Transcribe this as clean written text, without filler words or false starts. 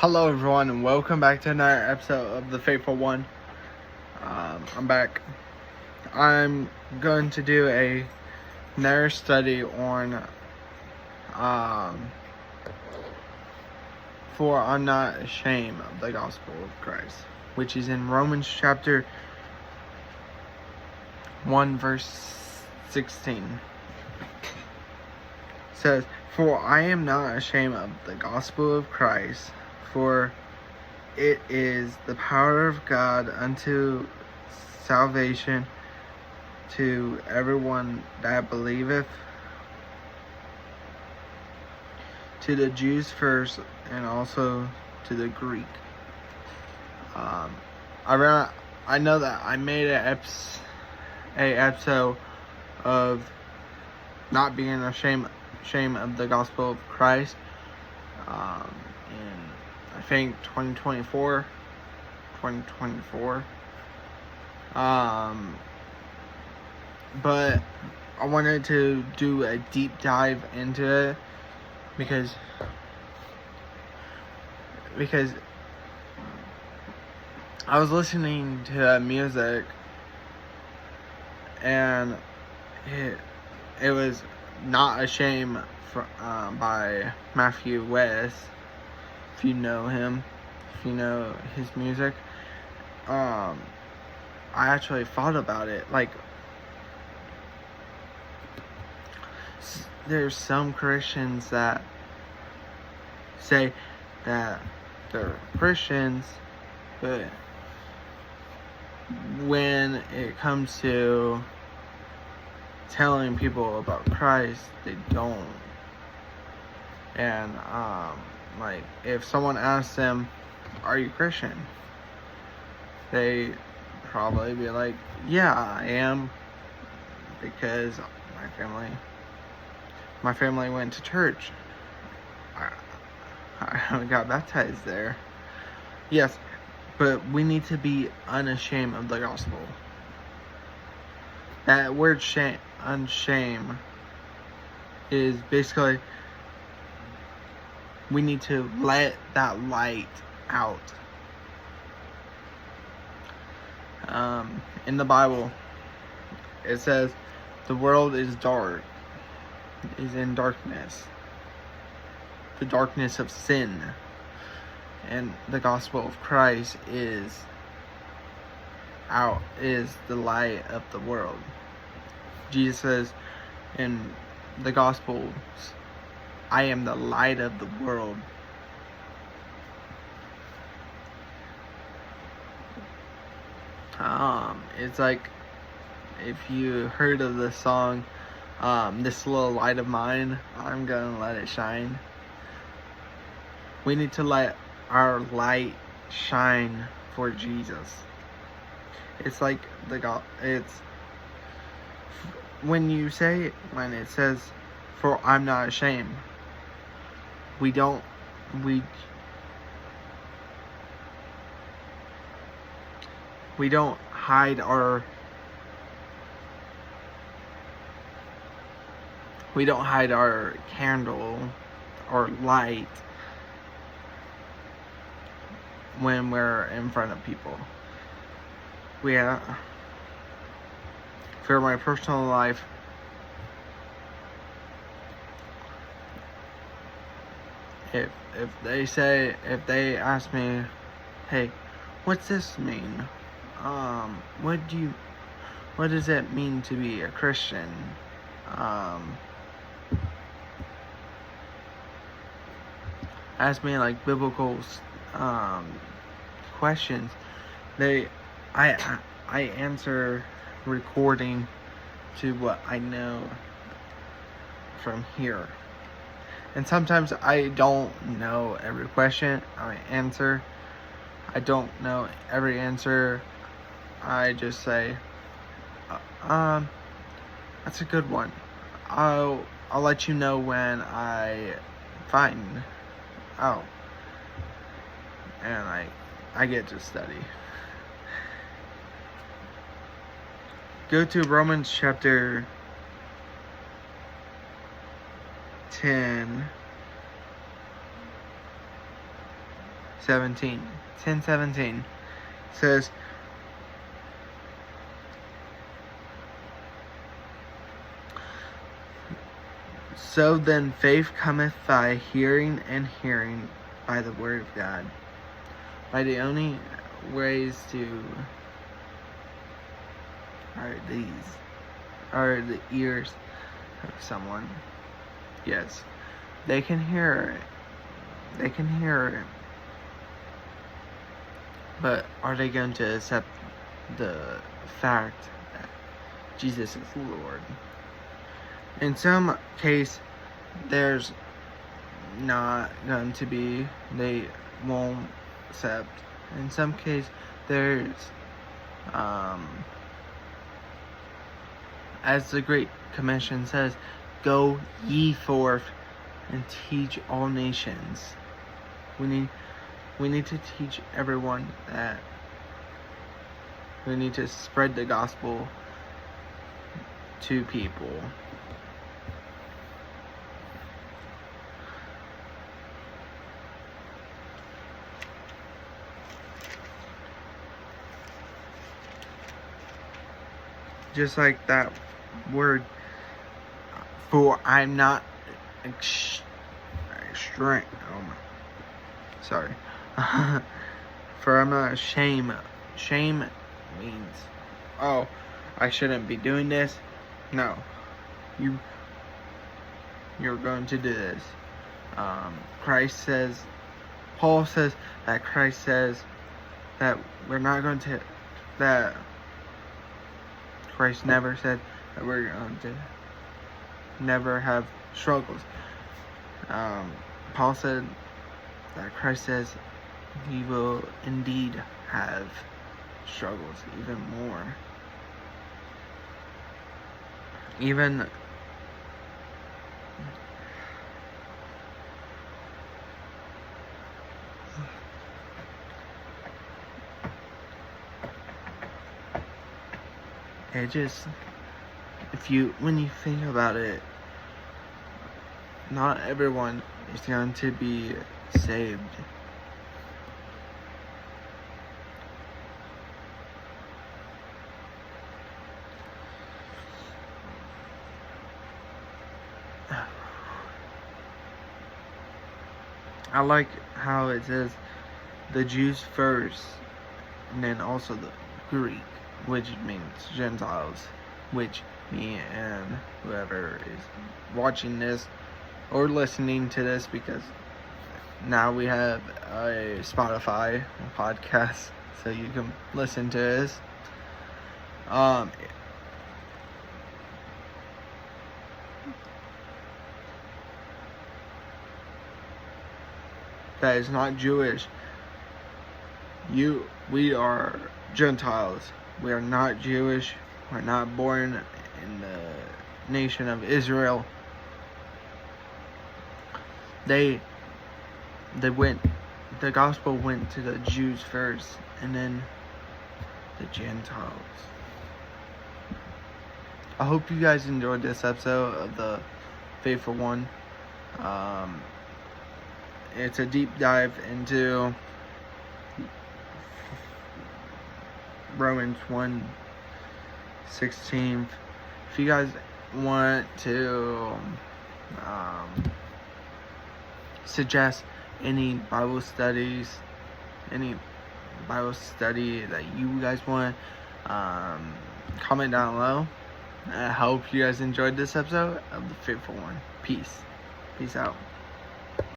Hello everyone and welcome back to another episode of The Faithful One. I'm back. I'm going to do another study on for I'm not ashamed of the gospel of Christ, which is in Romans chapter 1 verse 16. It says, "For I am not ashamed of the gospel of Christ, for it is the power of God unto salvation to everyone that believeth, to the Jews first, and also to the Greek." I know that I made a episode of not being ashamed of the gospel of Christ in I think 2024. But I wanted to do a deep dive into it because I was listening to music and it was Not Ashamed by Matthew West. If you know him, if you know his music, I actually thought about it. Like, there's some Christians that say that they're Christians, but when it comes to telling people about Christ, they don't. And like, if someone asks them, "Are you Christian?" they probably be like, "Yeah, I am, because my family went to church. I got baptized there." Yes, but we need to be unashamed of the gospel. That word unshame is basically, we need to let that light out. In the Bible, it says the world is dark, is in darkness, the darkness of sin, and the gospel of Christ is the light of the world. Jesus says in the Gospels, "I am the light of the world." It's like, if you heard of the song, "This Little Light of Mine, I'm gonna let it shine." We need to let our light shine for Jesus. It's like it's when it says, "For I'm not ashamed," we don't hide our candle or light when we're in front of people. For my personal life, if they ask me, "Hey, what's this mean? What does it mean to be a Christian?" Ask me like biblical questions. I answer according to what I know from here. And sometimes I don't know every question I answer. I don't know every answer. I just say, "That's a good one. I'll let you know when I find out." And I get to study. Go to Romans chapter 10, 10:17 says, "So then faith cometh by hearing, and hearing by the word of God." Right, the only ways to are the ears of someone. Yes, they can hear it. They can hear it. But are they going to accept the fact that Jesus is Lord? In some case, there's not going to be. They won't accept. In some case, there's, as the Great Commission says, "Go ye forth and teach all nations." We need to teach everyone that we need to spread the gospel to people. Just like that word, for I'm not extreme. Sorry. For I'm not ashamed. Shame means, oh, I shouldn't be doing this. No, you're going to do this. Paul says that Christ says that we're not going to, that Christ never said that we're going to never have struggles. Paul said that Christ says he will indeed have struggles, even more. Even it just, when you think about it, not everyone is going to be saved. I like how it says the Jews first, and then also the Greek, which means Gentiles, which me and whoever is watching this or listening to this, because now we have a Spotify podcast, so you can listen to this. That is not Jewish. We are Gentiles. We are not Jewish. We're not born in the nation of Israel. The gospel went to the Jews first, and then the Gentiles. I hope you guys enjoyed this episode of the Faithful One. It's a deep dive into Romans 1:16. If you guys want to suggest any Bible study that you guys want, comment down below. I hope you guys enjoyed this episode of the Faithful One. Peace out.